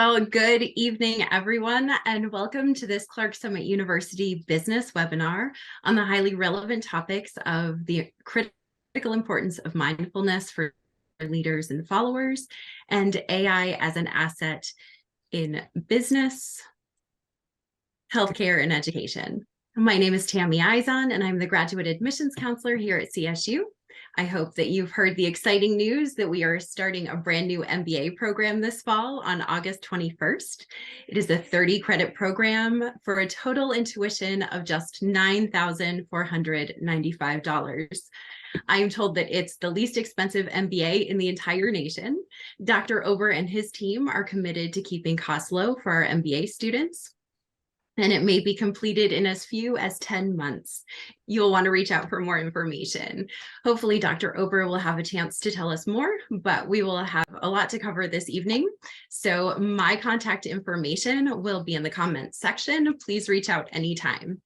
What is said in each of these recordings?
Well, good evening, everyone, and welcome to this Clark Summit University business webinar on the highly relevant topics of the critical importance of mindfulness for leaders and followers, and AI as an asset in business, healthcare, and education. My name is Tammy Izon, and I'm the graduate admissions counselor here at CSU. I hope that you've heard the exciting news that we are starting a brand new MBA program this fall on August 21st. It is a 30-credit program for a total tuition of just $9,495. I'm told that it's the least expensive MBA in the entire nation. Dr. Ober and his team are committed to keeping costs low for our MBA students, and it may be completed in as few as 10 months. You'll want to reach out for more information. Hopefully, Dr. Ober will have a chance to tell us more, but we will have a lot to cover this evening. So my contact information will be in the comments section. Please reach out anytime.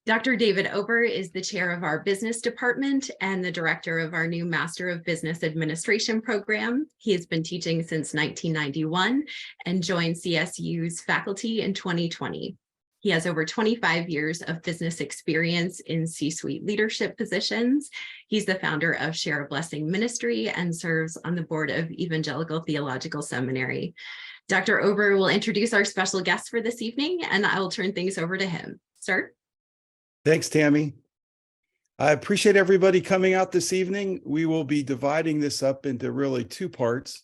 Dr. David Ober is the chair of our business department and the director of our new Master of Business Administration program. He has been teaching since 1991 and joined CSU's faculty in 2020. He has over 25 years of business experience in C-suite leadership positions. He's the founder of Share a Blessing Ministry and serves on the board of Evangelical Theological Seminary. Dr. Ober will introduce our special guest for this evening, and I will turn things over to him. Sir? Thanks, Tammy. I appreciate everybody coming out this evening. We will be dividing this up into really two parts.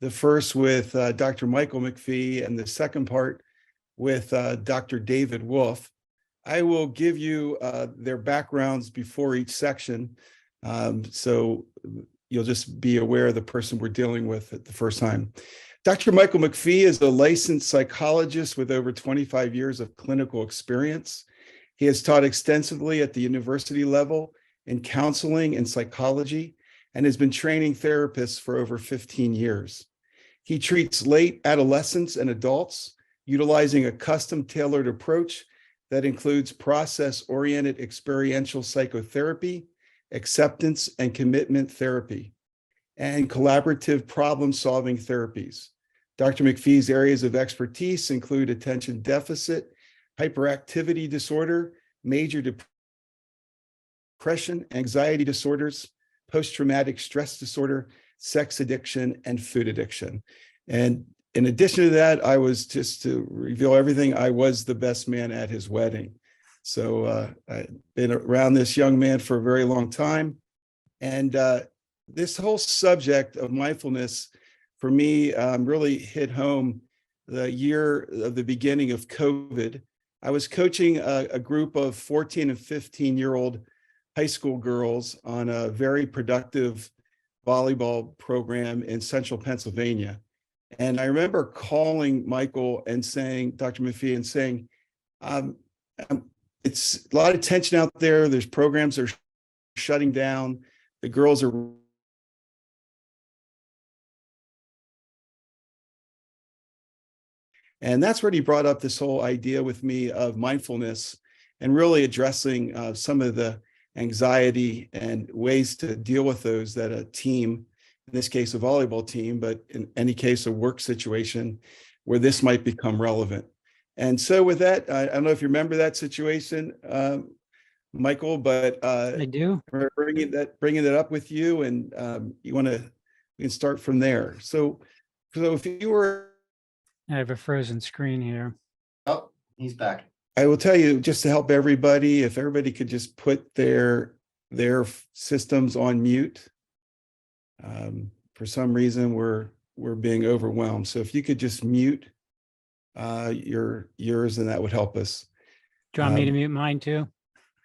The first with Dr. Michael McPhee and the second part with Dr. David Wolf. I will give you their backgrounds before each section, so you'll just be aware of the person we're dealing with at the first time. Dr. Michael McPhee is a licensed psychologist with over 25 years of clinical experience. He has taught extensively at the university level in counseling and psychology and has been training therapists for over 15 years. He treats late adolescents and adults utilizing a custom-tailored approach that includes process-oriented experiential psychotherapy, acceptance and commitment therapy, and collaborative problem-solving therapies. Dr. McPhee's areas of expertise include attention deficit, hyperactivity disorder, major depression, anxiety disorders, post-traumatic stress disorder, sex addiction, and food addiction. And in addition to that, I was, just to reveal everything, I was the best man at his wedding. So I've been around this young man for a very long time. And this whole subject of mindfulness, for me, really hit home the year of the beginning of COVID. I was coaching a group of 14 and 15-year-old high school girls on a very productive volleyball program in central Pennsylvania. And I remember calling Michael and saying, Dr. McPhee, and saying, it's a lot of tension out there. There's programs that are shutting down. The girls are And that's where he brought up this whole idea with me of mindfulness and really addressing some of the anxiety and ways to deal with those that a team, in this case, a volleyball team, but in any case, a work situation where this might become relevant. And so with that, I don't know if you remember that situation, Michael, but I do. Bringing that up with you, and we can start from there. So if you were, I have a frozen screen here. Oh, he's back. I will tell you, just to help everybody, if everybody could just put their systems on mute. For some reason, we're being overwhelmed. So if you could just mute yours, and that would help us. Do you want me to mute mine too?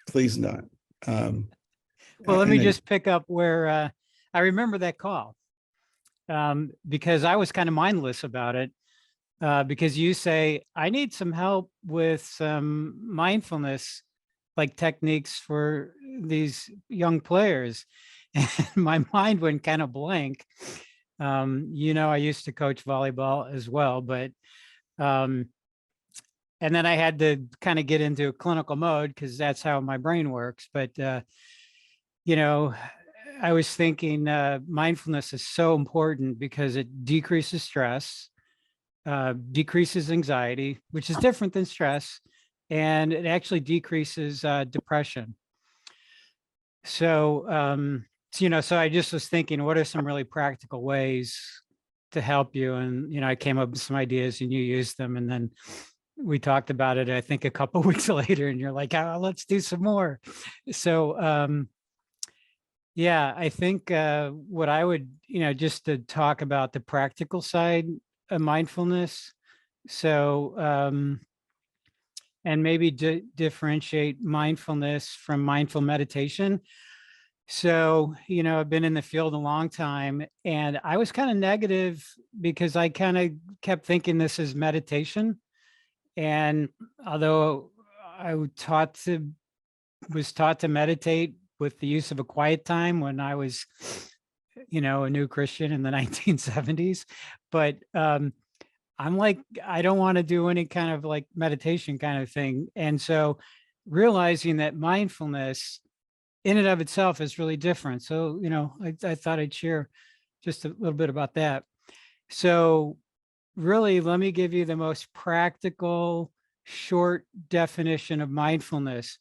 Please not. Well, let me just pick up where I remember that call because I was kind of mindless about it. Because you say, I need some help with some mindfulness, like techniques for these young players. And my mind went kind of blank. I used to coach volleyball as well, but, and then I had to kind of get into clinical mode because that's how my brain works. But, I was thinking mindfulness is so important because it decreases stress. decreases anxiety, which is different than stress, and it actually decreases depression. So, so I just was thinking, what are some really practical ways to help you? And, I came up with some ideas and you used them. And then we talked about it, I think a couple of weeks later, and you're like, oh, let's do some more. So, yeah, I think what I would, just to talk about the practical side of mindfulness. So, and maybe differentiate mindfulness from mindful meditation. So, I've been in the field a long time, and I was kind of negative because I kind of kept thinking this is meditation. And although I was taught to meditate with the use of a quiet time when I was, a new Christian in the 1970s, but I'm like, I don't want to do any kind of like meditation kind of thing. And so realizing that mindfulness in and of itself is really different. So, I thought I'd share just a little bit about that. So really, let me give you the most practical, short definition of mindfulness.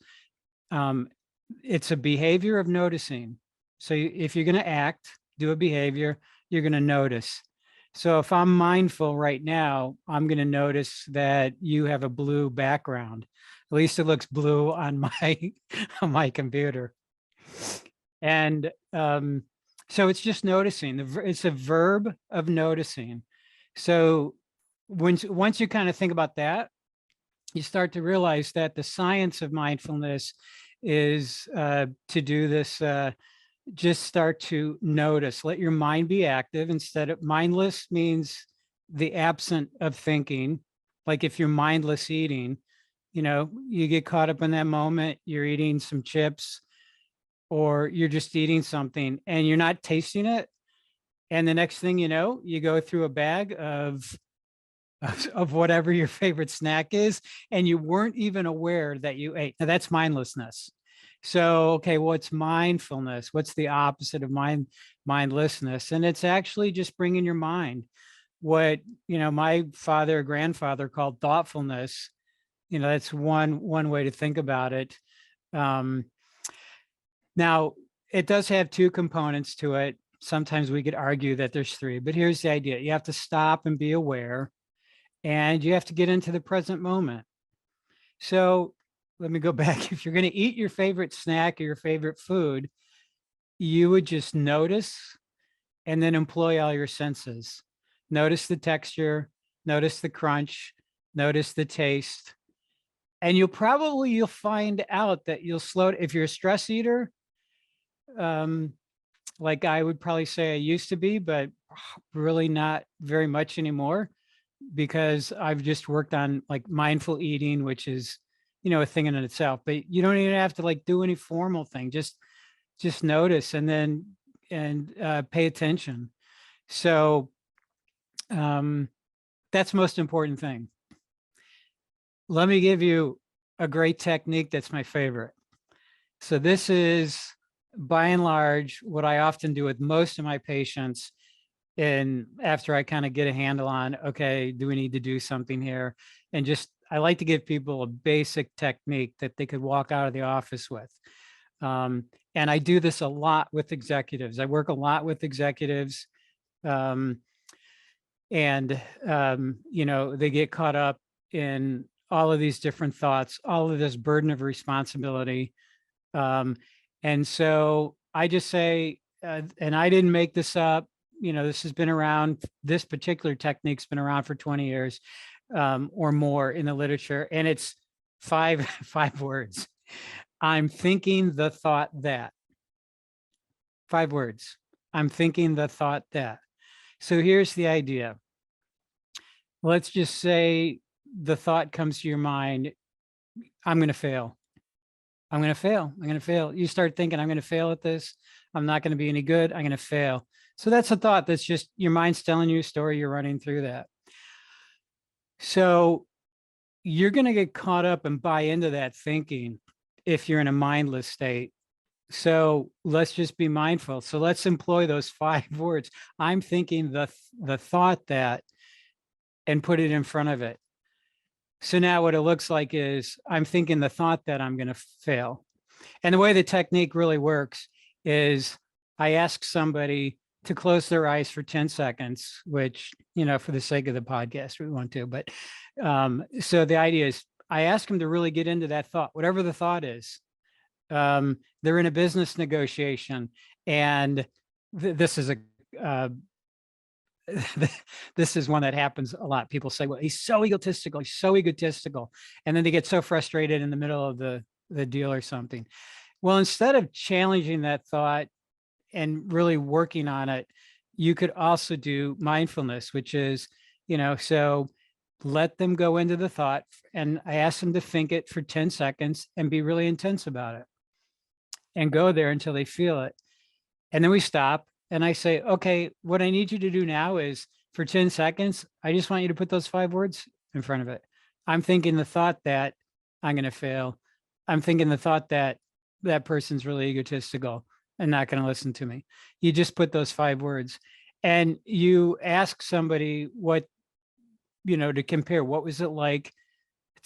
It's a behavior of noticing. So if you're going to act, do a behavior, you're going to notice. So if I'm mindful right now, I'm going to notice that you have a blue background. At least it looks blue on my on my computer. And so it's just noticing. It's a verb of noticing. So once you kind of think about that, you start to realize that the science of mindfulness is to do this. Just start to notice. Let your mind be active instead of mindless means the absent of thinking. Like if you're mindless eating, you get caught up in that moment, you're eating some chips or you're just eating something and you're not tasting it. And the next thing you know, you go through a bag of whatever your favorite snack is, and you weren't even aware that you ate. Now that's mindlessness. So, okay, what's mindfulness? What's the opposite of mindlessness? And it's actually just bringing your mind what, my father, grandfather called thoughtfulness. That's one way to think about it. Now, it does have two components to it. Sometimes we could argue that there's three, but here's the idea. You have to stop and be aware, and you have to get into the present moment. So let me go back. If you're going to eat your favorite snack or your favorite food, you would just notice and then employ all your senses. Notice the texture, notice the crunch, notice the taste. And you'll find out that you'll slow, if you're a stress eater, like I would probably say I used to be, but really not very much anymore, because I've just worked on like mindful eating, which is, a thing in itself, but you don't even have to like do any formal thing. Just notice and then, pay attention. So, that's the most important thing. Let me give you a great technique that's my favorite. So this is by and large what I often do with most of my patients. And after I kind of get a handle on, okay, do we need to do something here? And just, I like to give people a basic technique that they could walk out of the office with. And I do this a lot with executives. I work a lot with executives. And, they get caught up in all of these different thoughts, all of this burden of responsibility. And so I just say, and I didn't make this up, this has been around, this particular technique's been around for 20 years or more in the literature. And it's five words. I'm thinking the thought that. 5 words. I'm thinking the thought that. So here's the idea. Let's just say the thought comes to your mind, I'm going to fail. I'm going to fail. I'm going to fail. You start thinking, I'm going to fail at this. I'm not going to be any good. I'm going to fail. So that's a thought. That's just your mind's telling you a story. You're running through that. So you're going to get caught up and buy into that thinking if you're in a mindless state. So let's just be mindful. So let's employ those 5 words. I'm thinking the thought that, and put it in front of it. So now what it looks like is I'm thinking the thought that I'm going to fail. And the way the technique really works is I ask somebody to close their eyes for 10 seconds, which, for the sake of the podcast, we want to. But so the idea is I ask them to really get into that thought, whatever the thought is. They're in a business negotiation, and this is this is one that happens a lot. People say, well, he's so egotistical. He's so egotistical. And then they get so frustrated in the middle of the deal or something. Well, instead of challenging that thought and really working on it, you could also do mindfulness, which is, so let them go into the thought. And I ask them to think it for 10 seconds and be really intense about it and go there until they feel it. And then we stop. And I say, okay, what I need you to do now is for 10 seconds, I just want you to put those 5 words in front of it. I'm thinking the thought that I'm going to fail. I'm thinking the thought that that person's really egotistical and not going to listen to me. You just put those 5 words and you ask somebody what, to compare. What was it like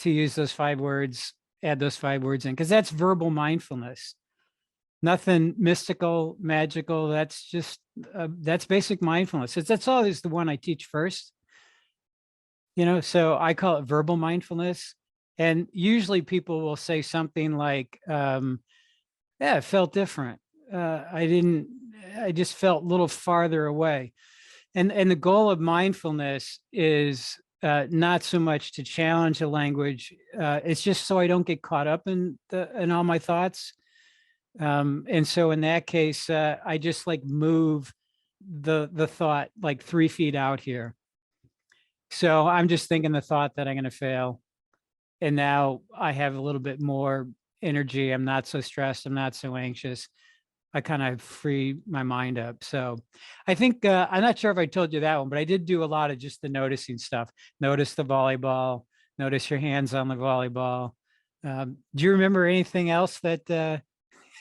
to use those 5 words, add those 5 words in? Because that's verbal mindfulness. Nothing mystical, magical. That's just, that's basic mindfulness. That's always the one I teach first. So I call it verbal mindfulness. And usually people will say something like, yeah, it felt different. I just felt a little farther away. And the goal of mindfulness is not so much to challenge the language. It's just so I don't get caught up in all my thoughts. And so in that case, I just move the thought 3 feet out here. So I'm just thinking the thought that I'm going to fail. And now I have a little bit more energy. I'm not so stressed. I'm not so anxious. I kind of free my mind up. So I think, I'm not sure if I told you that one, but I did do a lot of just the noticing stuff. Notice the volleyball, notice your hands on the volleyball. Do you remember anything else that,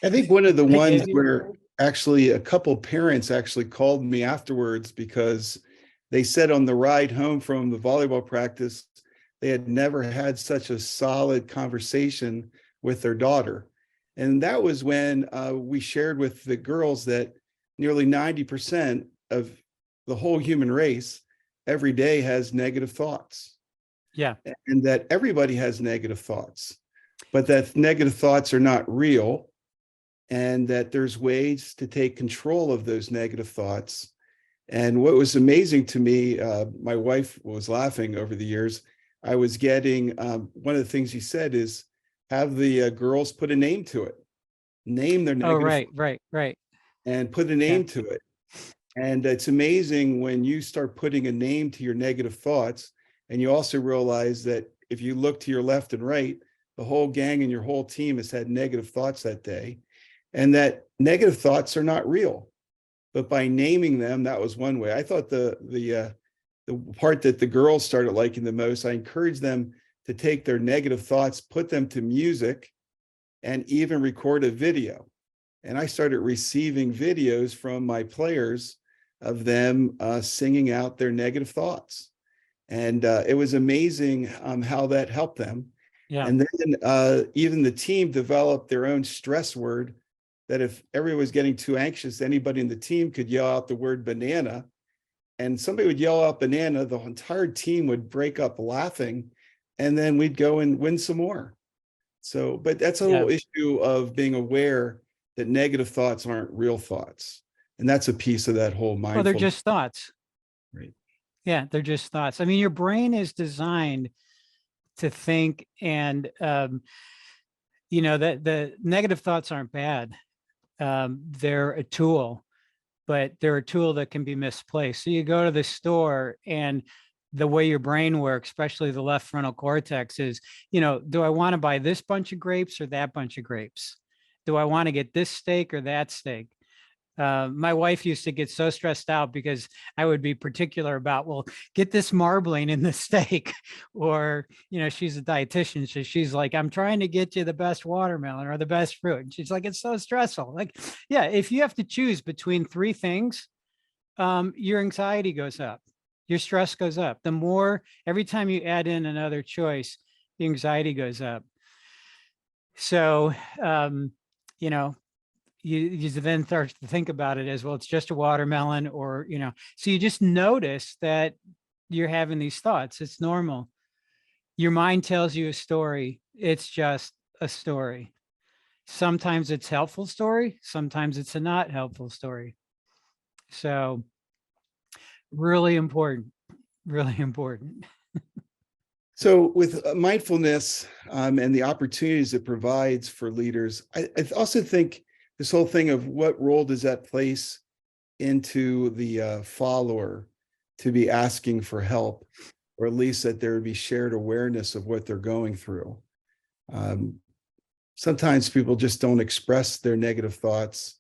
I think one of the ones you? where actually a couple parents actually called me afterwards because they said on the ride home from the volleyball practice, they had never had such a solid conversation with their daughter. And that was when we shared with the girls that nearly 90% of the whole human race every day has negative thoughts. Yeah. And that everybody has negative thoughts, but that negative thoughts are not real. And that there's ways to take control of those negative thoughts. And what was amazing to me, my wife was laughing over the years. I was getting, one of the things he said is have the girls put a name to it, name their negative. Oh, right. And put a name to it. And it's amazing when you start putting a name to your negative thoughts. And you also realize that if you look to your left and right, the whole gang and your whole team has had negative thoughts that day. And that negative thoughts are not real, but by naming them, that was one way. I thought the part that the girls started liking the most, I encouraged them to take their negative thoughts, put them to music, and even record a video. And I started receiving videos from my players of them singing out their negative thoughts. And it was amazing how that helped them. Yeah. And then even the team developed their own stress word that if everyone was getting too anxious, anybody in the team could yell out the word banana. And somebody would yell out banana, the entire team would break up laughing, and then we'd go and win some more. So, but that's a whole issue of being aware that negative thoughts aren't real thoughts. And that's a piece of that whole mindfulness. Well, they're just thoughts. Right. Yeah, they're just thoughts. I mean, your brain is designed to think, and, that the negative thoughts aren't bad. They're a tool, but they're a tool that can be misplaced. So you go to the store, and the way your brain works, especially the left frontal cortex, is, do I want to buy this bunch of grapes or that bunch of grapes? Do I want to get this steak or that steak? My wife used to get so stressed out because I would be particular about, well, get this marbling in the steak, or, she's a dietitian. So she's like, I'm trying to get you the best watermelon or the best fruit. And she's like, it's so stressful. Like, yeah, if you have to choose between 3 things, your anxiety goes up. your stress goes up. The more, every time you add in another choice, the anxiety goes up. So, you know, you then start to think about it as, well, it's just a watermelon, or, so you just notice that you're having these thoughts. It's normal. Your mind tells you a story. It's just a story. Sometimes it's a helpful story. Sometimes it's a not helpful story. So really important, really important. So with mindfulness and the opportunities it provides for leaders, I also think this whole thing of what role does that place into the follower to be asking for help, or at least that there would be shared awareness of what they're going through. Sometimes people just don't express their negative thoughts,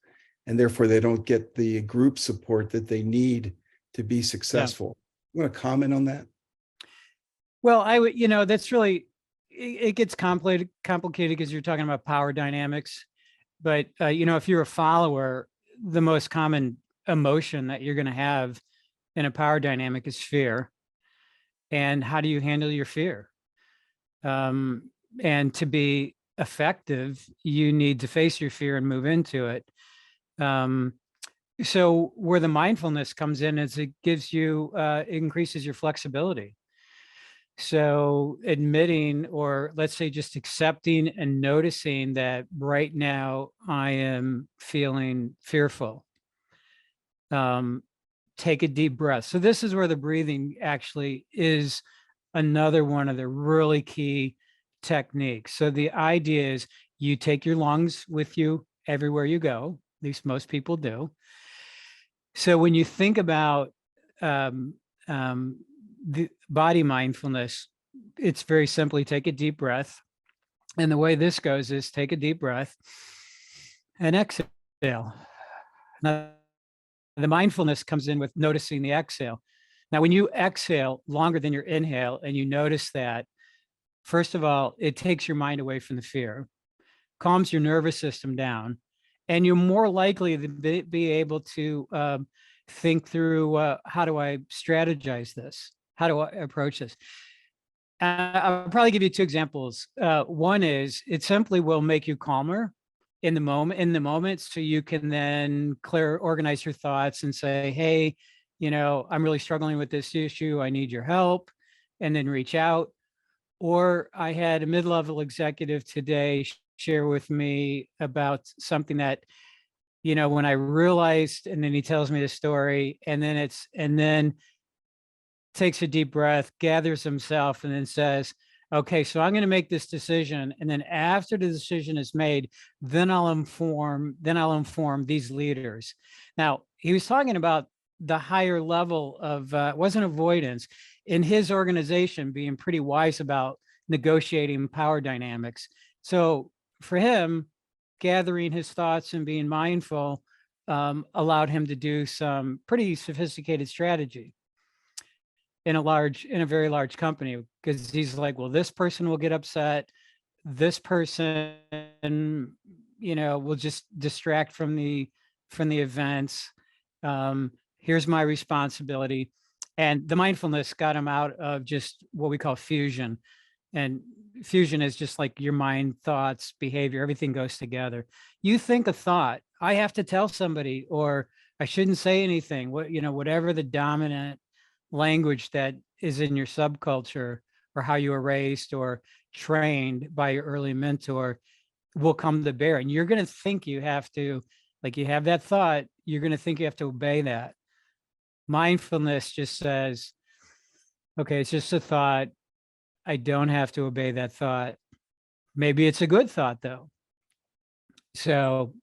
and therefore they don't get the group support that they need to be successful. You want to comment on that? Well, I would, that's really, it gets complicated because you're talking about power dynamics. But, if you're a follower, the most common emotion that you're going to have in a power dynamic is fear. And how do you handle your fear? And to be effective, you need to face your fear and move into it. So where the mindfulness comes in is it gives you, it increases your flexibility. So admitting, or let's say just accepting and noticing that right now I am feeling fearful. Take a deep breath. So this is where the breathing actually is another one of the really key techniques. So the idea is you take your lungs with you everywhere you go. At least most people do. So when you think about the body mindfulness, it's very simply take a deep breath. And the way this goes is take a deep breath and exhale. Now, the mindfulness comes in with noticing the exhale. Now, when you exhale longer than your inhale and you notice that, first of all, it takes your mind away from the fear, calms your nervous system down, and you're more likely to be able to think through how do I strategize this? How do I approach this? I'll probably give you two examples. One is it simply will make you calmer in the moment, so you can then organize your thoughts and say, hey, I'm really struggling with this issue. I need your help, and then reach out. Or I had a mid-level executive today share with me about something that, when I realized, and then he tells me the story, and then takes a deep breath, gathers himself, and then says, okay, so I'm going to make this decision. And then after the decision is made, then I'll inform these leaders. Now, he was talking about the higher level of, it wasn't avoidance, in his organization being pretty wise about negotiating power dynamics. So for him, gathering his thoughts and being mindful allowed him to do some pretty sophisticated strategy in a very large company, because he's like, well, this person will get upset. This person, will just distract from the events. Here's my responsibility. And the mindfulness got him out of just what we call fusion. And fusion is just like your mind, thoughts, behavior, everything goes together. You think a thought, I have to tell somebody, or I shouldn't say anything, whatever the dominant language that is in your subculture, or how you were raised or trained by your early mentor, will come to bear. And you're going to think you have to, like, you have that thought, you're going to think you have to obey that. Mindfulness just says, okay, it's just a thought. I don't have to obey that thought. Maybe it's a good thought, though. So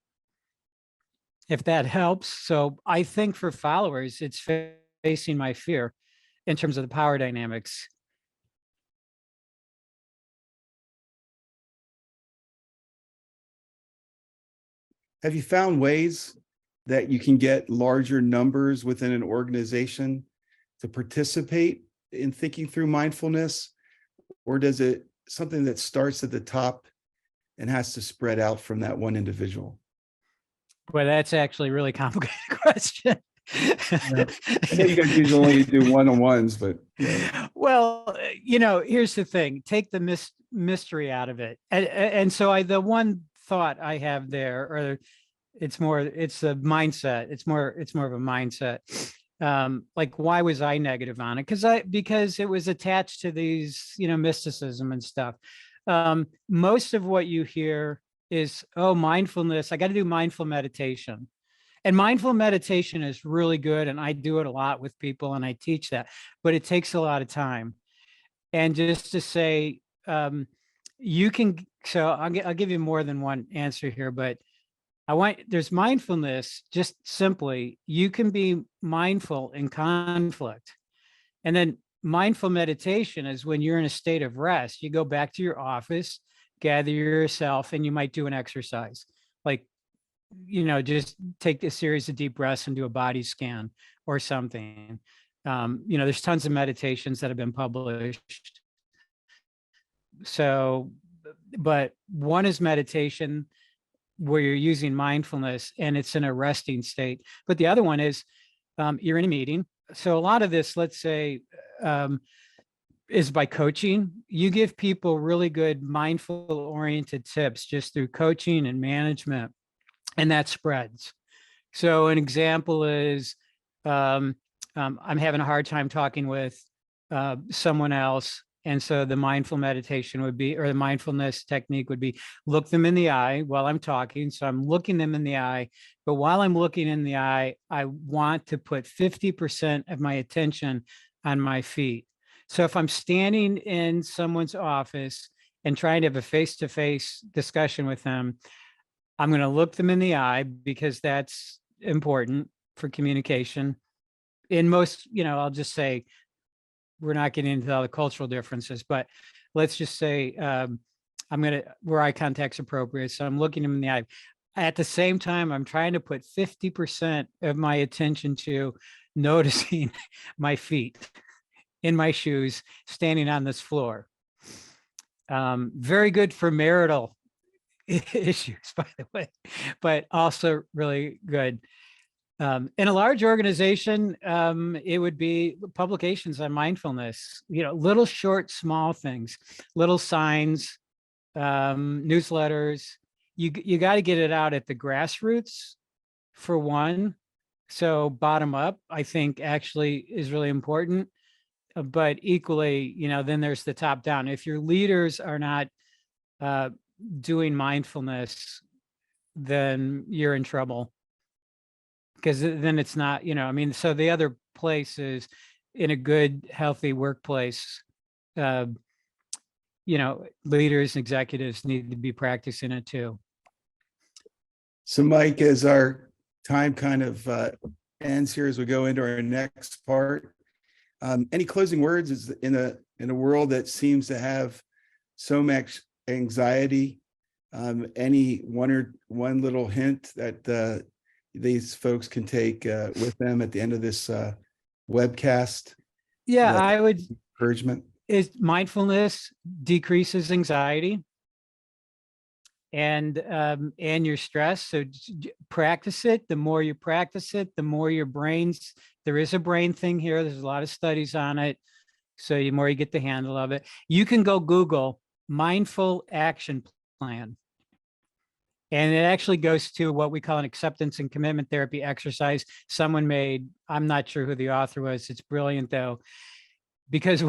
if that helps. So I think for followers, it's facing my fear in terms of the power dynamics. Have you found ways that you can get larger numbers within an organization to participate in thinking through mindfulness? Or does it something that starts at the top and has to spread out from that one individual? Boy, that's actually a really complicated question. I know you guys usually only do one-on-ones, but yeah. Well, here's the thing, take the mystery out of it. And so the one thought I have there, or it's a mindset. It's more of a mindset. Like, why was I negative on it? Because it was attached to these, mysticism and stuff. Most of what you hear is, oh, mindfulness, I got to do mindful meditation. And mindful meditation is really good. And I do it a lot with people and I teach that, but it takes a lot of time. And just to say, you can, so I'll give you more than one answer here, but there's mindfulness, just simply, you can be mindful in conflict. And then mindful meditation is when you're in a state of rest, you go back to your office, gather yourself, and you might do an exercise. Like, just take a series of deep breaths and do a body scan or something. There's tons of meditations that have been published. So, but one is meditation where you're using mindfulness and it's in a resting state. But the other one is you're in a meeting. So a lot of this, let's say, is by coaching. You give people really good mindful oriented tips just through coaching and management, and that spreads. So an example is I'm having a hard time talking with someone else. And so the mindful meditation would be, or the mindfulness technique would be, look them in the eye while I'm talking. So I'm looking them in the eye, but while I'm looking in the eye, I want to put 50% of my attention on my feet. So if I'm standing in someone's office and trying to have a face-to-face discussion with them, I'm going to look them in the eye because that's important for communication. In most, I'll just say, we're not getting into all the cultural differences, but let's just say where eye contact's appropriate. So I'm looking them in the eye. At the same time, I'm trying to put 50% of my attention to noticing my feet in my shoes, standing on this floor. Very good for marital issues, by the way, but also really good. In a large organization, it would be publications on mindfulness, little short, small things, little signs, newsletters. You got to get it out at the grassroots for one. So bottom up, I think actually is really important, but equally, then there's the top down. If your leaders are not doing mindfulness, then you're in trouble. Because then it's not, so the other place is in a good, healthy workplace, leaders and executives need to be practicing it too. So Mike, as our time kind of ends here, as we go into our next part, any closing words? Is in a world that seems to have so much anxiety, any one little hint that these folks can take with them at the end of this webcast? Yeah, I would encouragement is mindfulness decreases anxiety and your stress. So practice it. The more you practice it, the more your brains, there is a brain thing here. There's a lot of studies on it. So the more you get the handle of it, you can go Google mindful action plan. And it actually goes to what we call an acceptance and commitment therapy exercise someone made. I'm not sure who the author was. It's brilliant though, because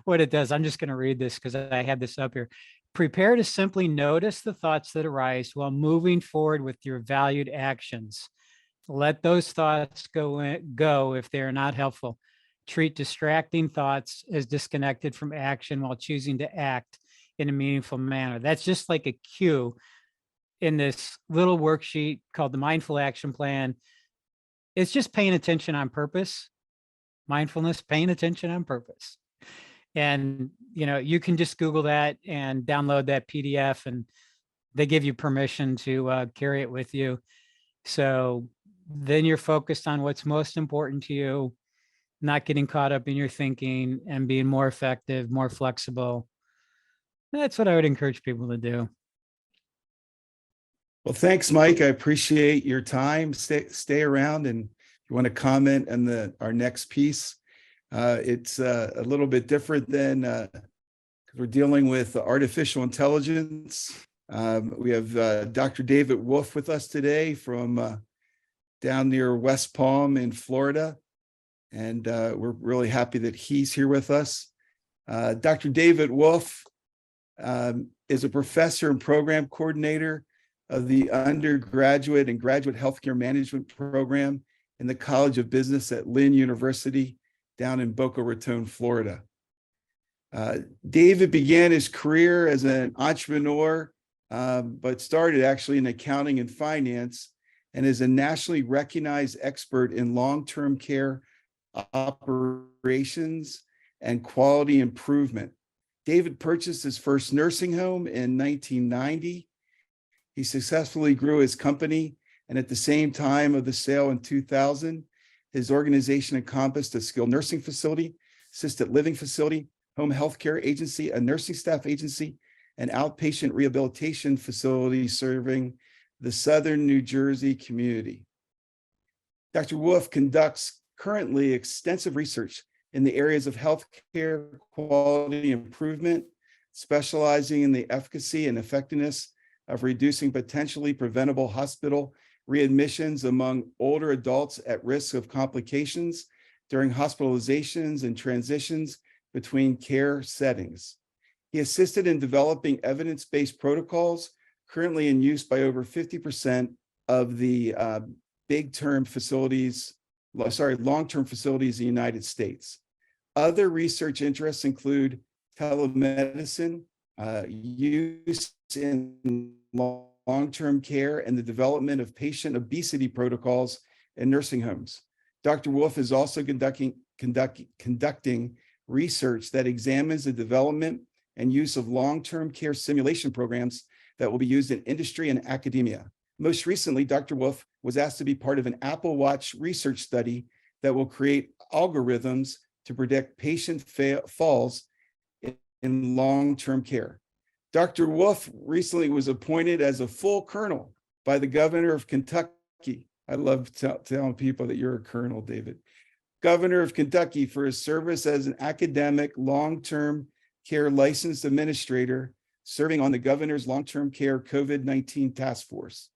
what it does, I'm just going to read this because I have this up here. Prepare to simply notice the thoughts that arise while moving forward with your valued actions. Let those thoughts go if they are not helpful. Treat distracting thoughts as disconnected from action while choosing to act in a meaningful manner. That's just like a cue in this little worksheet called the Mindful Action Plan. It's just paying attention on purpose. Mindfulness, paying attention on purpose. And, you can just Google that and download that PDF, and they give you permission to carry it with you. So then you're focused on what's most important to you, not getting caught up in your thinking and being more effective, more flexible. That's what I would encourage people to do. Well, thanks, Mike. I appreciate your time. Stay around and you want to comment on our next piece? It's a little bit different than we're dealing with artificial intelligence. We have Dr. David Wolf with us today from down near West Palm in Florida. And we're really happy that he's here with us. Dr. David Wolf is a professor and program coordinator of the undergraduate and graduate healthcare management program in the College of Business at Lynn University down in Boca Raton, Florida. David began his career as an entrepreneur, but started actually in accounting and finance, and is a nationally recognized expert in long-term care operations and quality improvement. David purchased his first nursing home in 1990. He successfully grew his company, and at the same time of the sale in 2000, his organization encompassed a skilled nursing facility, assisted living facility, home health care agency, a nursing staff agency, and outpatient rehabilitation facility serving the Southern New Jersey community. Dr. Wolf conducts currently extensive research in the areas of healthcare quality improvement, specializing in the efficacy and effectiveness of reducing potentially preventable hospital readmissions among older adults at risk of complications during hospitalizations and transitions between care settings. He assisted in developing evidence-based protocols currently in use by over 50% of the long-term facilities in the United States. Other research interests include telemedicine, use in long-term care, and the development of patient obesity protocols in nursing homes. Dr. Wolf is also conducting research that examines the development and use of long-term care simulation programs that will be used in industry and academia. Most recently, Dr. Wolf was asked to be part of an Apple Watch research study that will create algorithms to predict patient falls in long-term care. Dr. Wolf recently was appointed as a full colonel by the governor of Kentucky. I love telling people that you're a colonel, David. Governor of Kentucky, for his service as an academic long-term care licensed administrator serving on the governor's long-term care COVID-19 task force.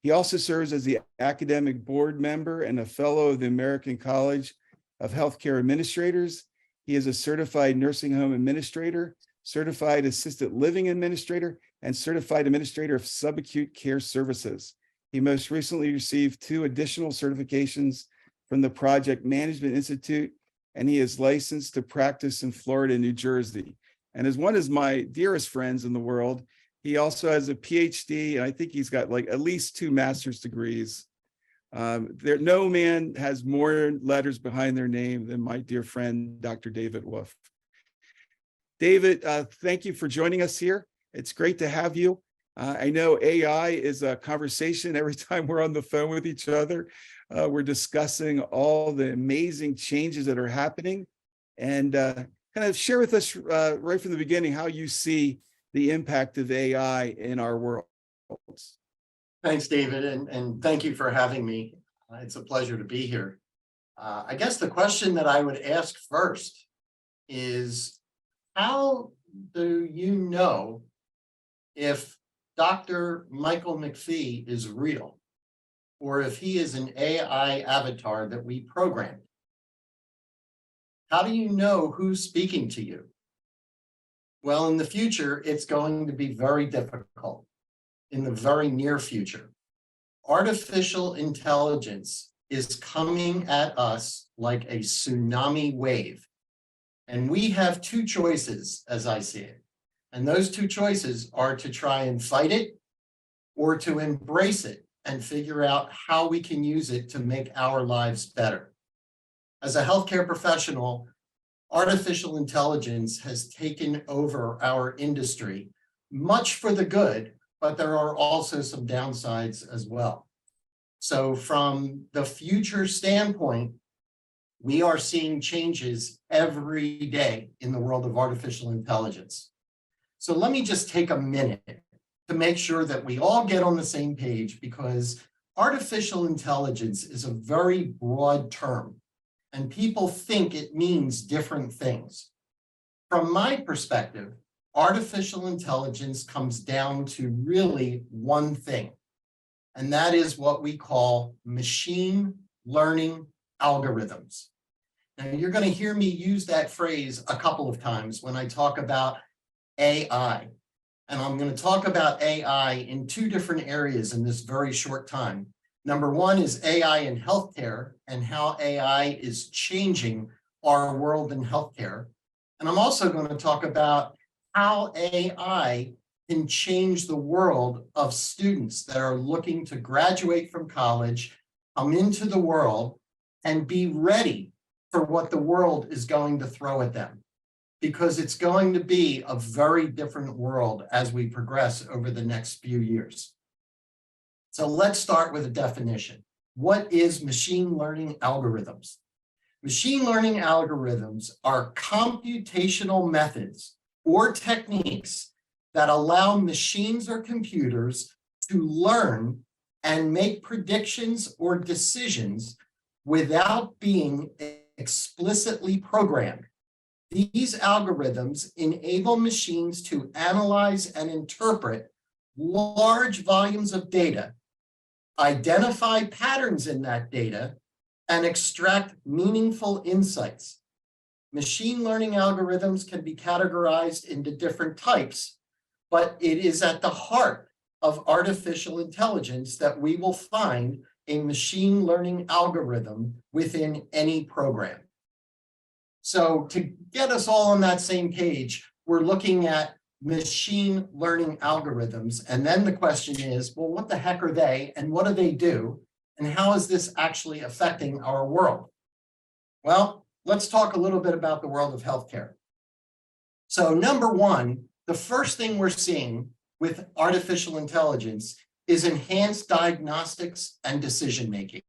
He also serves as the academic board member and a fellow of the American College of Healthcare Administrators. He is a certified nursing home administrator, certified assisted living administrator, and certified administrator of subacute care services. He most recently received 2 additional certifications from the Project Management Institute, and he is licensed to practice in Florida and New Jersey. And as one of my dearest friends in the world, he also has a PhD, and I think he's got like at least 2 master's degrees. No man has more letters behind their name than my dear friend, Dr. David Wolf. David, thank you for joining us here. It's great to have you. I know AI is a conversation every time we're on the phone with each other. We're discussing all the amazing changes that are happening, and kind of share with us right from the beginning how you see the impact of AI in our world. Thanks, David, and thank you for having me. It's a pleasure to be here. I guess the question that I would ask first is, how do you know if Dr. Michael McPhee is real, or if he is an AI avatar that we programmed? How do you know who's speaking to you? Well, in the future, it's going to be very difficult. In the very near future, artificial intelligence is coming at us like a tsunami wave. And we have 2 choices, as I see it. And those 2 choices are to try and fight it or to embrace it and figure out how we can use it to make our lives better. As a healthcare professional, artificial intelligence has taken over our industry, much for the good, but there are also some downsides as well. So from the future standpoint, we are seeing changes every day in the world of artificial intelligence. So let me just take a minute to make sure that we all get on the same page, because artificial intelligence is a very broad term, and people think it means different things. From my perspective, artificial intelligence comes down to really one thing, and that is what we call machine learning algorithms. Now, you're going to hear me use that phrase a couple of times when I talk about AI. And I'm going to talk about AI in two different areas in this very short time. Number one is AI in healthcare and how AI is changing our world in healthcare. And I'm also going to talk about how AI can change the world of students that are looking to graduate from college, come into the world, and be ready for what the world is going to throw at them. Because it's going to be a very different world as we progress over the next few years. So let's start with a definition. What is machine learning algorithms? Machine learning algorithms are computational methods or techniques that allow machines or computers to learn and make predictions or decisions without being explicitly programmed. These algorithms enable machines to analyze and interpret large volumes of data, identify patterns in that data, and extract meaningful insights. Machine learning algorithms can be categorized into different types, but it is at the heart of artificial intelligence that we will find a machine learning algorithm within any program. So to get us all on that same page, we're looking at machine learning algorithms. And then the question is, well, what the heck are they and what do they do? And how is this actually affecting our world? Well, let's talk a little bit about the world of healthcare. So number one, the first thing we're seeing with artificial intelligence is enhanced diagnostics and decision-making.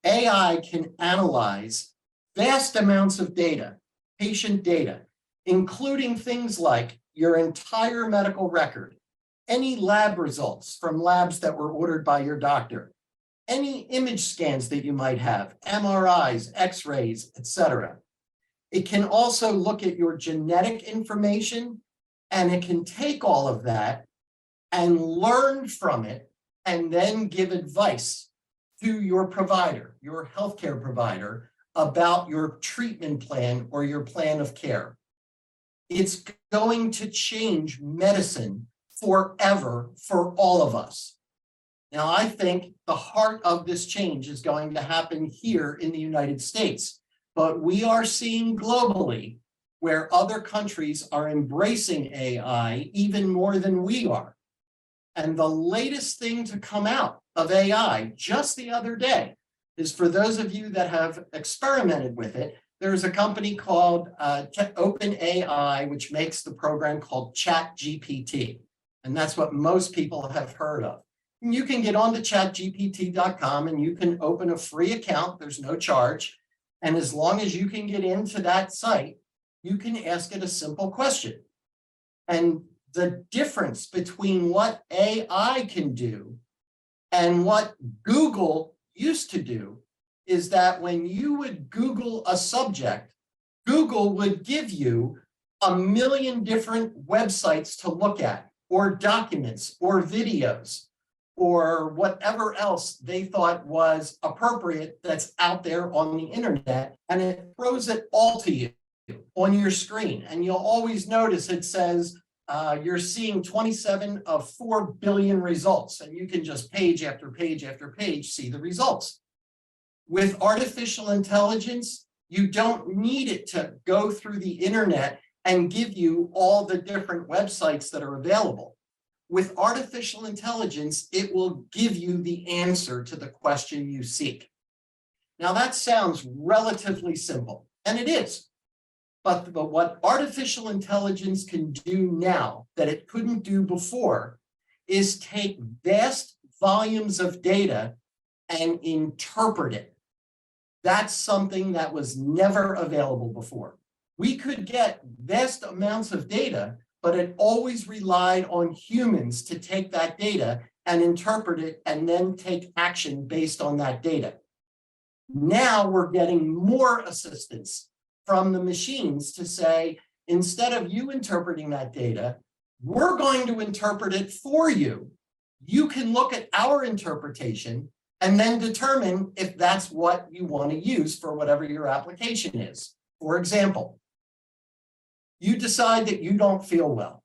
AI can analyze vast amounts of data, patient data, including things like your entire medical record, any lab results from labs that were ordered by your doctor, any image scans that you might have, MRIs, X-rays, etc. It can also look at your genetic information, and it can take all of that and learn from it and then give advice to your provider, your healthcare provider, about your treatment plan or your plan of care. It's going to change medicine forever for all of us. Now, I think the heart of this change is going to happen here in the United States, but we are seeing globally where other countries are embracing AI even more than we are. And the latest thing to come out of AI just the other day is, for those of you that have experimented with it, there's a company called OpenAI, which makes the program called ChatGPT. And that's what most people have heard of. And you can get on to chatgpt.com and you can open a free account. There's no charge. And as long as you can get into that site, you can ask it a simple question. And the difference between what AI can do and what Google used to do is that when you would Google a subject, Google would give you 1 million different websites to look at, or documents, or videos, or whatever else they thought was appropriate that's out there on the internet, and it throws it all to you on your screen. And you'll always notice it says, you're seeing 27 of 4 billion results, and you can just page after page after page see the results. With artificial intelligence, you don't need it to go through the internet and give you all the different websites that are available. With artificial intelligence, it will give you the answer to the question you seek. Now that sounds relatively simple, and it is. But what artificial intelligence can do now that it couldn't do before is take vast volumes of data and interpret it. That's something that was never available before. We could get vast amounts of data, but it always relied on humans to take that data and interpret it and then take action based on that data. Now we're getting more assistance from the machines to say, instead of you interpreting that data, we're going to interpret it for you. You can look at our interpretation and then determine if that's what you want to use for whatever your application is. For example, you decide that you don't feel well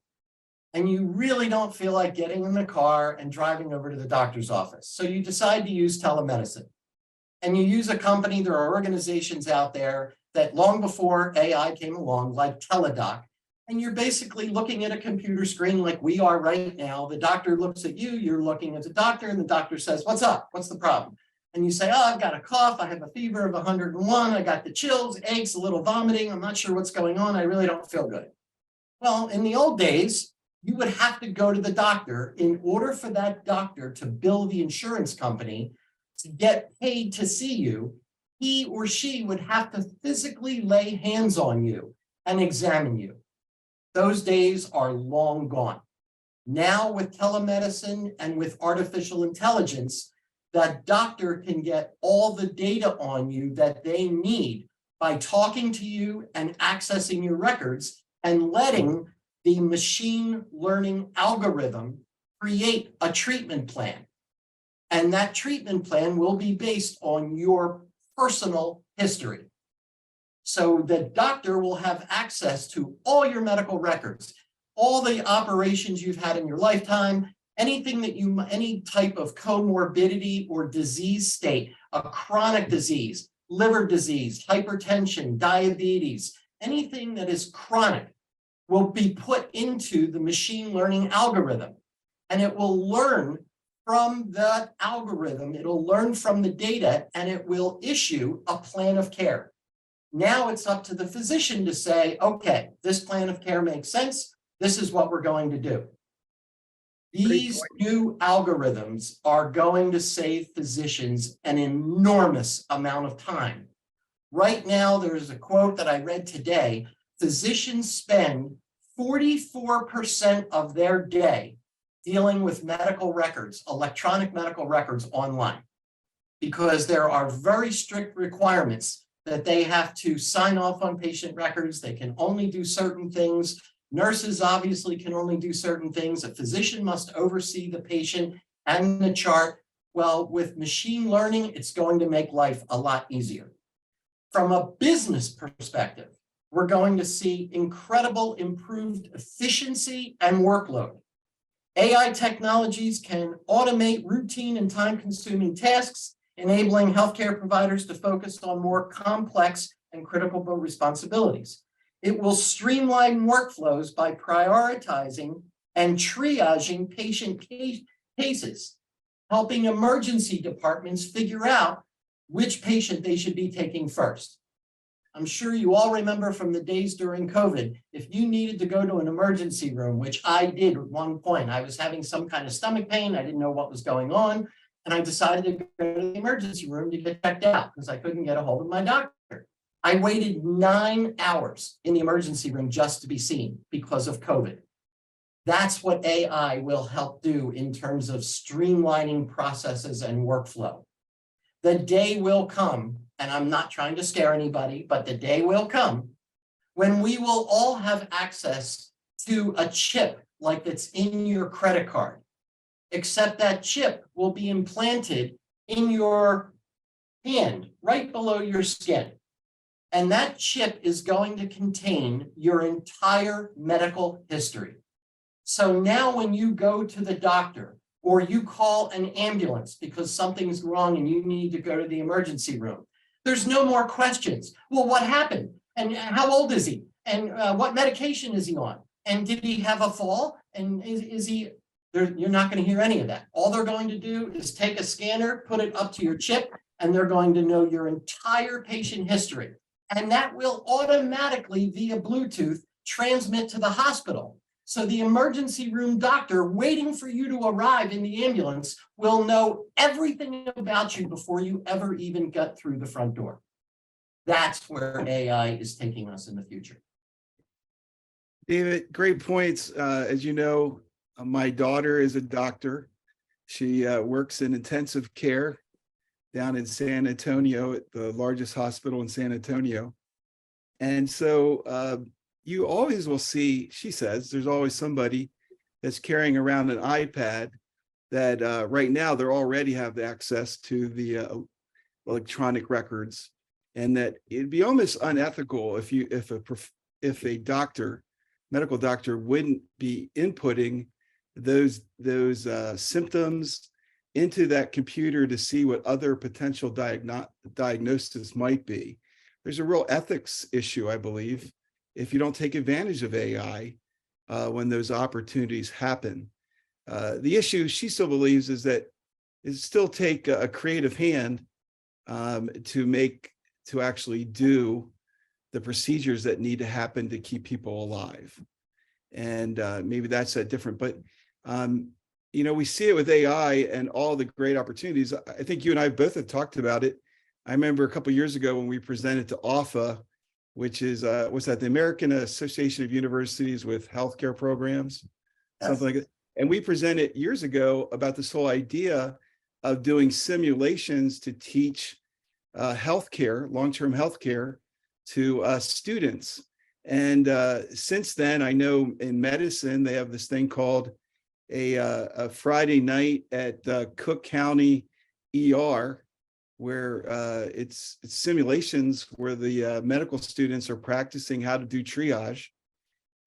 and you really don't feel like getting in the car and driving over to the doctor's office. So you decide to use telemedicine. And you use a company, there are organizations out there that long before AI came along, like Teladoc, and you're basically looking at a computer screen like we are right now. The doctor looks at you, you're looking at the doctor, and the doctor says, "What's up? What's the problem?" And you say, "Oh, I've got a cough, I have a fever of 101, I got the chills, aches, a little vomiting, I'm not sure what's going on, I really don't feel good." Well, in the old days, you would have to go to the doctor in order for that doctor to bill the insurance company to get paid to see you. He or she would have to physically lay hands on you and examine you. Those days are long gone. Now with telemedicine and with artificial intelligence, that doctor can get all the data on you that they need by talking to you and accessing your records and letting the machine learning algorithm create a treatment plan. And that treatment plan will be based on your personal history. So the doctor will have access to all your medical records, all the operations you've had in your lifetime, anything that any type of comorbidity or disease state, a chronic disease, liver disease, hypertension, diabetes, anything that is chronic will be put into the machine learning algorithm. And it will learn from that algorithm, it'll learn from the data, and it will issue a plan of care. Now it's up to the physician to say, okay, this plan of care makes sense. This is what we're going to do. These new algorithms are going to save physicians an enormous amount of time. Right now, there's a quote that I read today. Physicians spend 44% of their day dealing with medical records, electronic medical records online, because there are very strict requirements that they have to sign off on patient records. They can only do certain things. Nurses obviously can only do certain things. A physician must oversee the patient and the chart. Well, with machine learning, it's going to make life a lot easier. From a business perspective, we're going to see incredible improved efficiency and workload. AI technologies can automate routine and time-consuming tasks, enabling healthcare providers to focus on more complex and critical responsibilities. It will streamline workflows by prioritizing and triaging patient cases, helping emergency departments figure out which patient they should be taking first. I'm sure you all remember from the days during COVID, if you needed to go to an emergency room, which I did at one point, I was having some kind of stomach pain, I didn't know what was going on, and I decided to go to the emergency room to get checked out because I couldn't get a hold of my doctor. I waited 9 hours in the emergency room just to be seen because of COVID. That's what AI will help do in terms of streamlining processes and workflow. The day will come, and I'm not trying to scare anybody, but the day will come when we will all have access to a chip like that's in your credit card, except that chip will be implanted in your hand, right below your skin. And that chip is going to contain your entire medical history. So now when you go to the doctor or you call an ambulance because something's wrong and you need to go to the emergency room, there's no more questions. Well, what happened? And how old is he? And what medication is he on? And did he have a fall? And is he, you're not going to hear any of that. All they're going to do is take a scanner, put it up to your chip, and they're going to know your entire patient history. And that will automatically, via Bluetooth, transmit to the hospital. So the emergency room doctor waiting for you to arrive in the ambulance will know everything about you before you ever even get through the front door. That's where AI is taking us in the future. David, great points. As you know, my daughter is a doctor, She works in intensive care down in San Antonio, at the largest hospital in San Antonio. And so you always will see, she says, there's always somebody that's carrying around an iPad that right now they're already have access to the electronic records, and that it'd be almost unethical if a medical doctor wouldn't be inputting those symptoms into that computer to see what other potential diagnosis might be. There's a real ethics issue, I believe, if you don't take advantage of AI when those opportunities happen. The issue she still believes is that it still take a creative hand to actually do the procedures that need to happen to keep people alive. And maybe that's different, but we see it with AI and all the great opportunities. I think you and I both have talked about it. I remember a couple of years ago when we presented to AFA, which is what's that? The American Association of Universities with Healthcare Programs, something like that. And we presented years ago about this whole idea of doing simulations to teach healthcare, long-term healthcare, to students. And since then, I know in medicine they have this thing called a Friday night at Cook County ER, where it's simulations where the medical students are practicing how to do triage.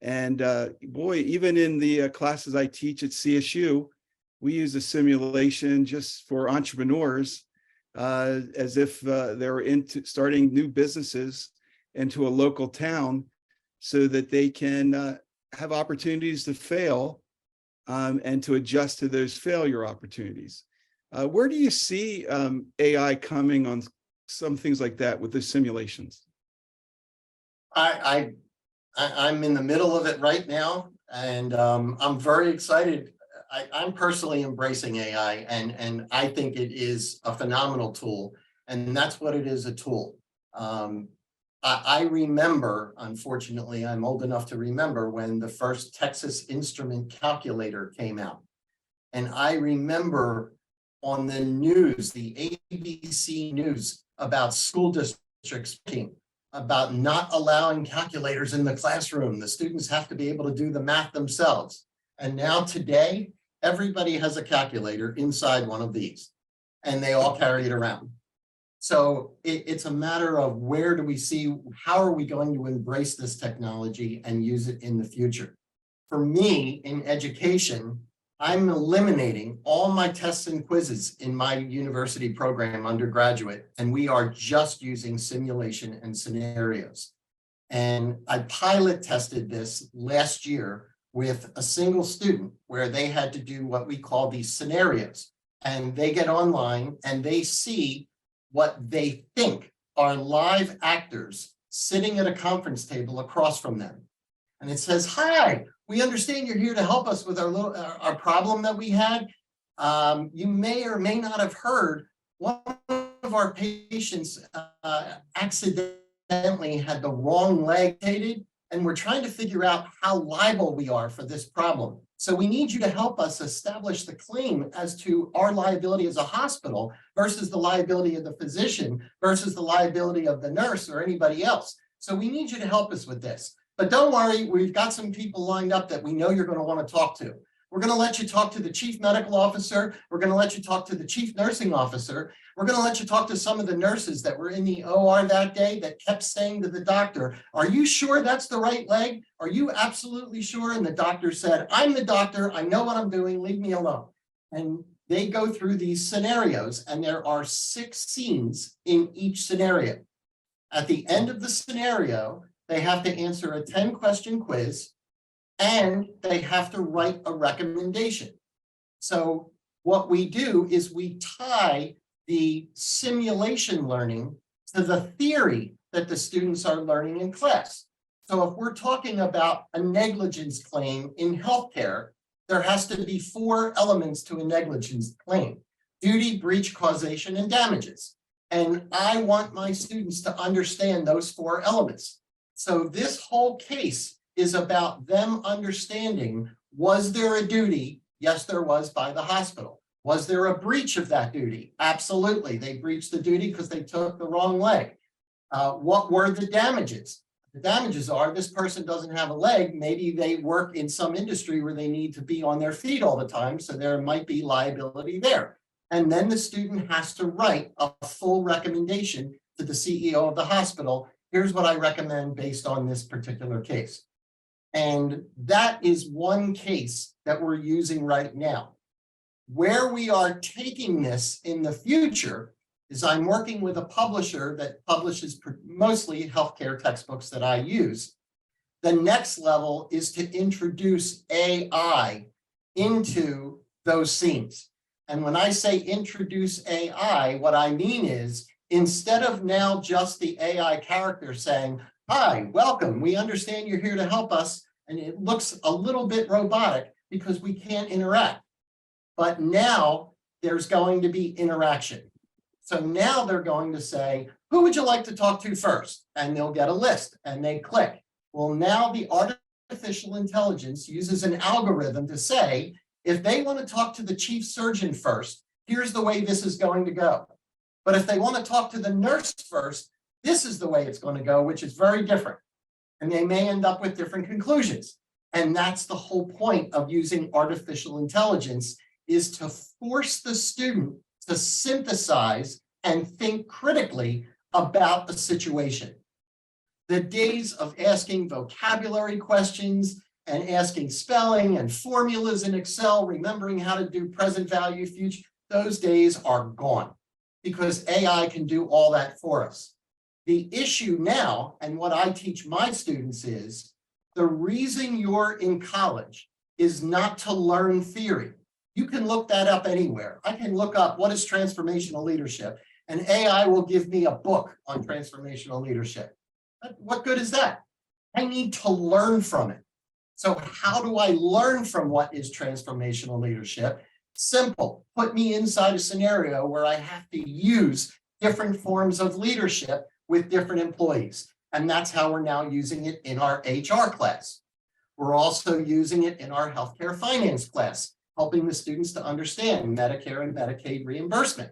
And boy, even in the classes I teach at CSU, we use a simulation just for entrepreneurs, as if they're into starting new businesses into a local town, so that they can have opportunities to fail and to adjust to those failure opportunities. Where do you see AI coming on some things like that with the simulations? I'm in the middle of it right now, and I'm very excited. I'm personally embracing AI, and I think it is a phenomenal tool, and that's what it is, a tool. I remember, unfortunately, I'm old enough to remember when the first Texas Instrument calculator came out. And I remember on the news, the ABC News, about school districts speaking about not allowing calculators in the classroom. The students have to be able to do the math themselves. And now today, everybody has a calculator inside one of these, and they all carry it around. So it's a matter of where do we see, how are we going to embrace this technology and use it in the future? For me, in education, I'm eliminating all my tests and quizzes in my university program, undergraduate, and we are just using simulation and scenarios. And I pilot tested this last year with a single student where they had to do what we call these scenarios. And they get online and they see what they think are live actors sitting at a conference table across from them. And it says, "Hi, we understand you're here to help us with our problem that we had. You may or may not have heard one of our patients accidentally had the wrong leg amputated, and we're trying to figure out how liable we are for this problem. So we need you to help us establish the claim as to our liability as a hospital versus the liability of the physician versus the liability of the nurse or anybody else. So we need you to help us with this. But don't worry, we've got some people lined up that we know you're going to want to talk to. We're going to let you talk to the chief medical officer. We're going to let you talk to the chief nursing officer. We're going to let you talk to some of the nurses that were in the OR that day that kept saying to the doctor, are you sure that's the right leg? Are you absolutely sure? And the doctor said, I'm the doctor. I know what I'm doing. Leave me alone. And they go through these scenarios, and there are 6 scenes in each scenario. At the end of the scenario, they have to answer a 10-question quiz, and they have to write a recommendation. So what we do is we tie the simulation learning to the theory that the students are learning in class. So if we're talking about a negligence claim in healthcare, there has to be 4 elements to a negligence claim: duty, breach, causation, and damages. And I want my students to understand those 4 elements. So this whole case is about them understanding, was there a duty? Yes, there was by the hospital. Was there a breach of that duty? Absolutely. They breached the duty because they took the wrong leg. What were the damages? The damages are this person doesn't have a leg. Maybe they work in some industry where they need to be on their feet all the time. So there might be liability there. And then the student has to write a full recommendation to the CEO of the hospital. Here's what I recommend based on this particular case. And that is one case that we're using right now. Where we are taking this in the future is I'm working with a publisher that publishes mostly healthcare textbooks that I use. The next level is to introduce AI into those scenes. And when I say introduce AI, what I mean is instead of now just the AI character saying, "Hi, welcome, we understand you're here to help us," and it looks a little bit robotic because we can't interact. But now there's going to be interaction. So now they're going to say, "Who would you like to talk to first?" And they'll get a list and they click. Well, now the artificial intelligence uses an algorithm to say, if they want to talk to the chief surgeon first, here's the way this is going to go. But if they want to talk to the nurse first, this is the way it's going to go, which is very different. And they may end up with different conclusions. And that's the whole point of using artificial intelligence, is to force the student to synthesize and think critically about the situation. The days of asking vocabulary questions and asking spelling and formulas in Excel, remembering how to do present value, future, those days are gone because AI can do all that for us. The issue now, and what I teach my students is, the reason you're in college is not to learn theory. You can look that up anywhere. I can look up what is transformational leadership, and AI will give me a book on transformational leadership. What good is that? I need to learn from it. So how do I learn from what is transformational leadership? Simple. Put me inside a scenario where I have to use different forms of leadership with different employees. And that's how we're now using it in our HR class. We're also using it in our healthcare finance class, helping the students to understand Medicare and Medicaid reimbursement.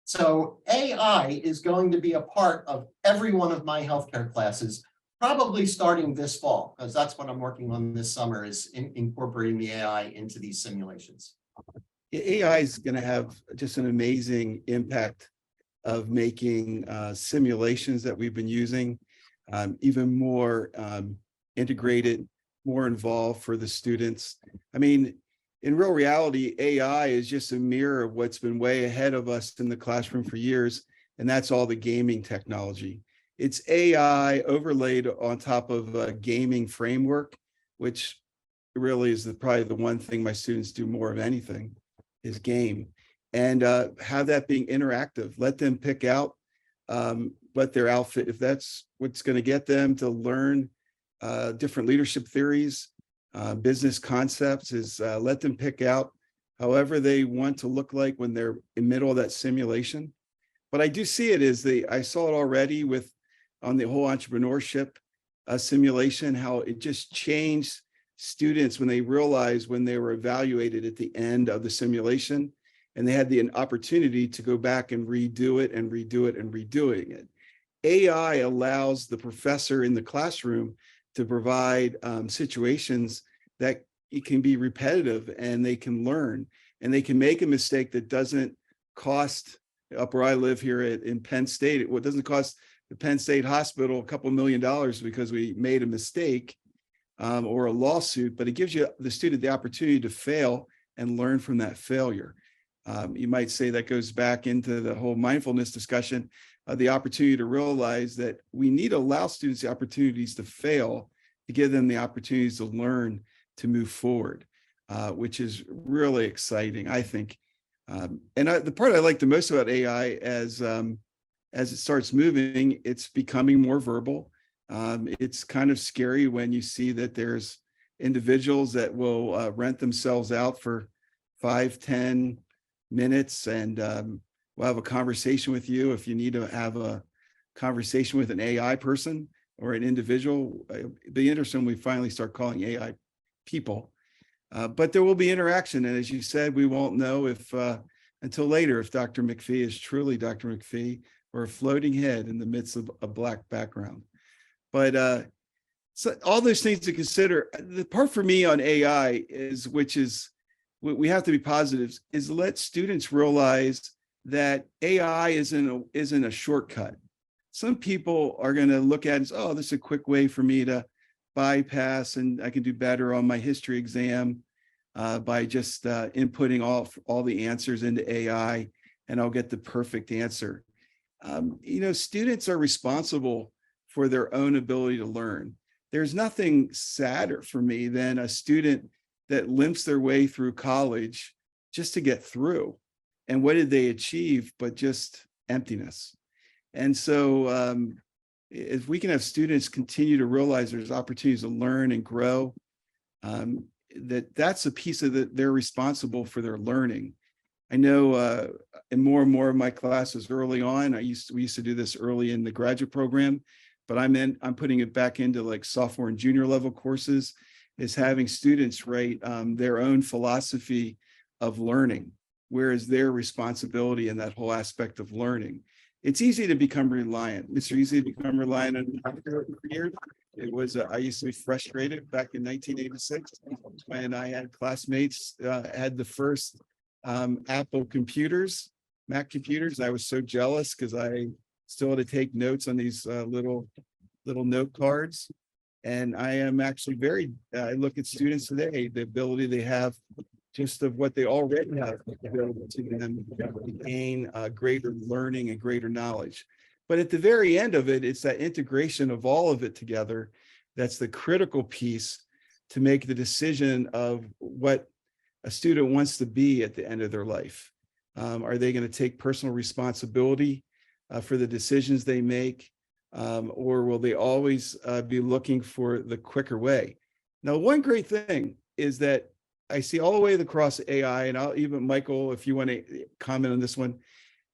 So AI is going to be a part of every one of my healthcare classes, probably starting this fall, because that's what I'm working on this summer, is incorporating the AI into these simulations. AI is going to have just an amazing impact of making simulations that we've been using even more integrated, more involved for the students. I mean, in real reality, AI is just a mirror of what's been way ahead of us in the classroom for years, and that's all the gaming technology. It's AI overlaid on top of a gaming framework, which really is probably the one thing my students do more of anything, is game. And have that being interactive. Let them pick out what their outfit, if that's what's going to get them to learn different leadership theories, business concepts, is let them pick out however they want to look like when they're in the middle of that simulation. But I do see it as I saw it already on the whole entrepreneurship simulation, how it just changed students when they realized, when they were evaluated at the end of the simulation, and they had the opportunity to go back and redo it and redo it and redoing it. AI allows the professor in the classroom to provide situations that it can be repetitive, and they can learn, and they can make a mistake that doesn't cost, up where I live here in Penn State, it doesn't cost the Penn State Hospital a couple $1 million because we made a mistake or a lawsuit, but it gives you, the student, the opportunity to fail and learn from that failure. You might say that goes back into the whole mindfulness discussion, the opportunity to realize that we need to allow students the opportunities to fail, to give them the opportunities to learn, to move forward, which is really exciting, I think. The part I like the most about AI, as it starts moving, it's becoming more verbal. It's kind of scary when you see that there's individuals that will rent themselves out for 5-10 minutes, and we'll have a conversation with you. If you need to have a conversation with an AI person or an individual, it'd be interesting when we finally start calling AI people. But there will be interaction. And as you said, we won't know if until later if Dr. McPhee is truly Dr. McPhee or a floating head in the midst of a black background. But so all those things to consider. The part for me on AI is, which is we have to be positives, is let students realize that AI isn't a shortcut. Some people are going to look at it as, oh, this is a quick way for me to bypass and I can do better on my history exam by just inputting all the answers into AI and I'll get the perfect answer. Students are responsible for their own ability to learn. There's nothing sadder for me than a student that limps their way through college just to get through. And what did they achieve but just emptiness? And so if we can have students continue to realize there's opportunities to learn and grow, that's a piece of they're responsible for their learning. I know in more and more of my classes early on, we used to do this early in the graduate program, but I'm putting it back into like sophomore and junior level courses, is having students write their own philosophy of learning. Where is their responsibility in that whole aspect of learning? It's easy to become reliant. It's easy to become reliant on years. It was, I used to be frustrated back in 1986 when I had classmates had the first Apple computers, Mac computers. I was so jealous because I still had to take notes on these little note cards. And I am actually I look at students today, the ability they have just of what they already have available to them to gain greater learning and greater knowledge. But at the very end of it, it's that integration of all of it together that's the critical piece to make the decision of what a student wants to be at the end of their life. Are they going to take personal responsibility for the decisions they make? Or will they always be looking for the quicker way? Now, one great thing is that I see all the way across AI, and I'll even, Michael, if you want to comment on this one,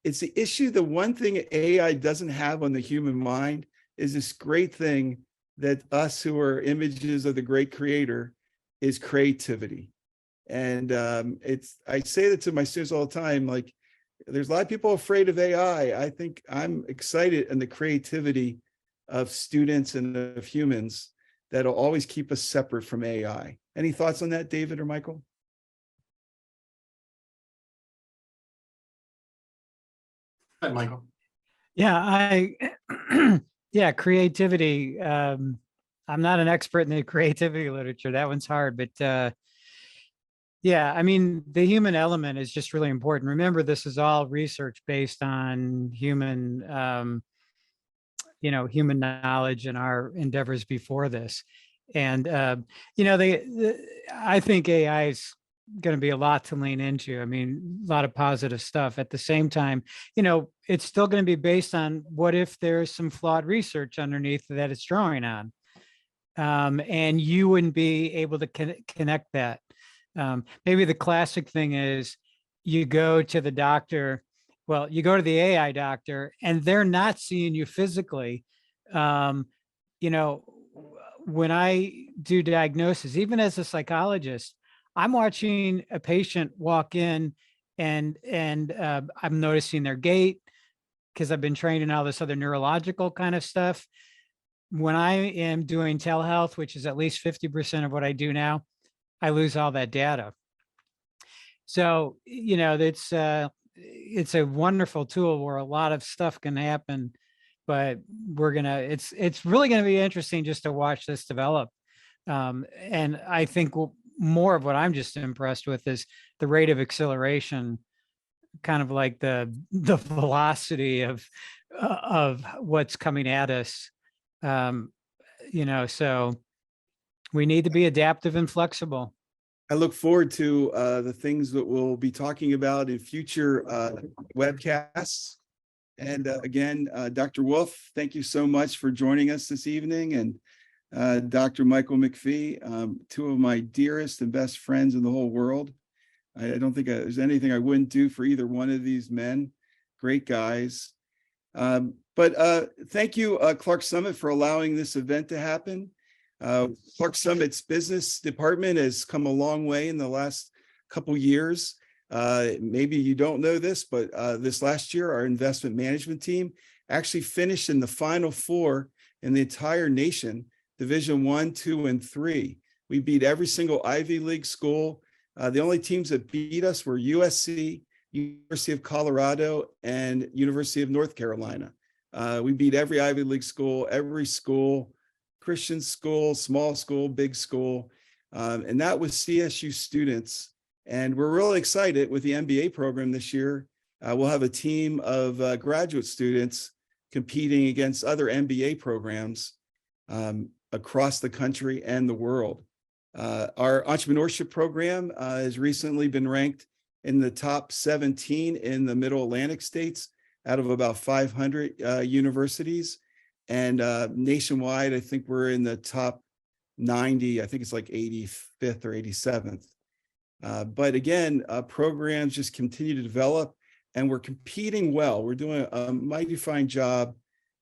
it's the issue. The one thing AI doesn't have on the human mind is this great thing that us who are images of the great creator is creativity. And I say that to my students all the time, like, there's a lot of people afraid of AI. I think I'm excited in the creativity of students and of humans that'll always keep us separate from AI. Any thoughts on that, David or Michael? Hi, Michael. Yeah, yeah, creativity. I'm not an expert in the creativity literature. That one's hard, but yeah, I mean, the human element is just really important. Remember, this is all research based on human, human knowledge and our endeavors before this. And, I think AI is going to be a lot to lean into. I mean, a lot of positive stuff. At the same time, it's still going to be based on what if there's some flawed research underneath that it's drawing on. And you wouldn't be able to connect that. Maybe the classic thing is you go to the doctor, you go to the AI doctor and they're not seeing you physically. When I do diagnosis, even as a psychologist, I'm watching a patient walk in and I'm noticing their gait because I've been trained in all this other neurological kind of stuff. When I am doing telehealth, which is at least 50% of what I do now, I lose all that data. So, it's a wonderful tool where a lot of stuff can happen, but it's really going to be interesting just to watch this develop. And I think more of what I'm just impressed with is the rate of acceleration, kind of like the velocity of what's coming at us. So we need to be adaptive and flexible. I look forward to the things that we'll be talking about in future webcasts. And again, Dr. Wolf, thank you so much for joining us this evening. And Dr. Michael McPhee, two of my dearest and best friends in the whole world. I don't think there's anything I wouldn't do for either one of these men. Great guys. But thank you, Clark Summit, for allowing this event to happen. Clark Summit's business department has come a long way in the last couple years. Maybe you don't know this, but this last year, our investment management team actually finished in the final four in the entire nation, Division I, II, and III. We beat every single Ivy League school. The only teams that beat us were USC, University of Colorado, and University of North Carolina. We beat every Ivy League school, every school, Christian school, small school, big school, and that was CSU students. And we're really excited with the MBA program this year. We'll have a team of graduate students competing against other MBA programs across the country and the world. Our entrepreneurship program has recently been ranked in the top 17 in the Middle Atlantic states out of about 500 universities. And nationwide, I think we're in the top 90. I think it's like 85th or 87th. But again, programs just continue to develop and we're competing well. We're doing a mighty fine job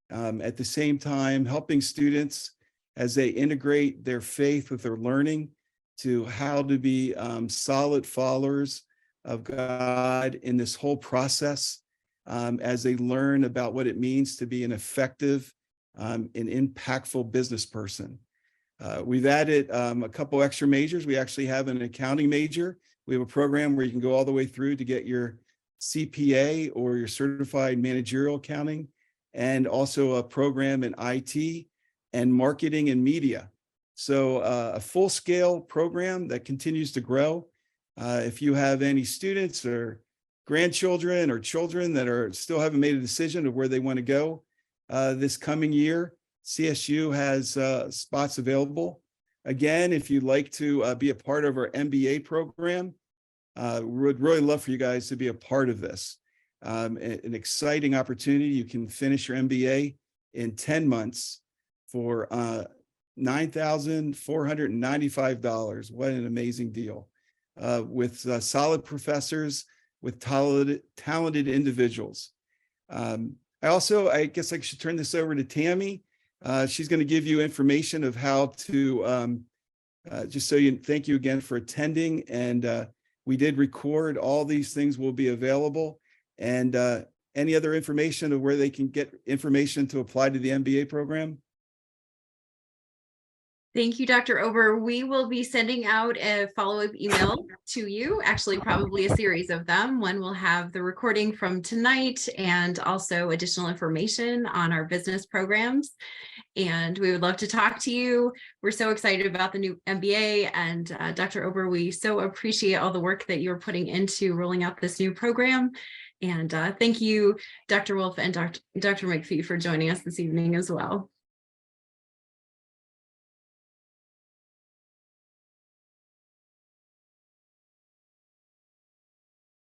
at the same time helping students as they integrate their faith with their learning to how to be solid followers of God in this whole process as they learn about what it means to be an effective and impactful business person. We've added a couple extra majors. We actually have an accounting major. We have a program where you can go all the way through to get your CPA or your certified managerial accounting, and also a program in IT and marketing and media. So a full-scale program that continues to grow. If you have any students or grandchildren or children that still haven't made a decision of where they want to go this coming year, CSU has spots available. Again, if you'd like to be a part of our MBA program, we would really love for you guys to be a part of this. An exciting opportunity. You can finish your MBA in 10 months for $9,495. What an amazing deal. With solid professors, with talented individuals. I guess I should turn this over to Tammy. She's going to give you information of how to, thank you again for attending. And we did record all these things will be available. And any other information of where they can get information to apply to the MBA program? Thank you, Dr. Ober. We will be sending out a follow-up email to you, actually probably a series of them. One will have the recording from tonight and also additional information on our business programs. And we would love to talk to you. We're so excited about the new MBA, and Dr. Ober, we so appreciate all the work that you're putting into rolling out this new program. And thank you, Dr. Wolf and Dr. McPhee, for joining us this evening as well.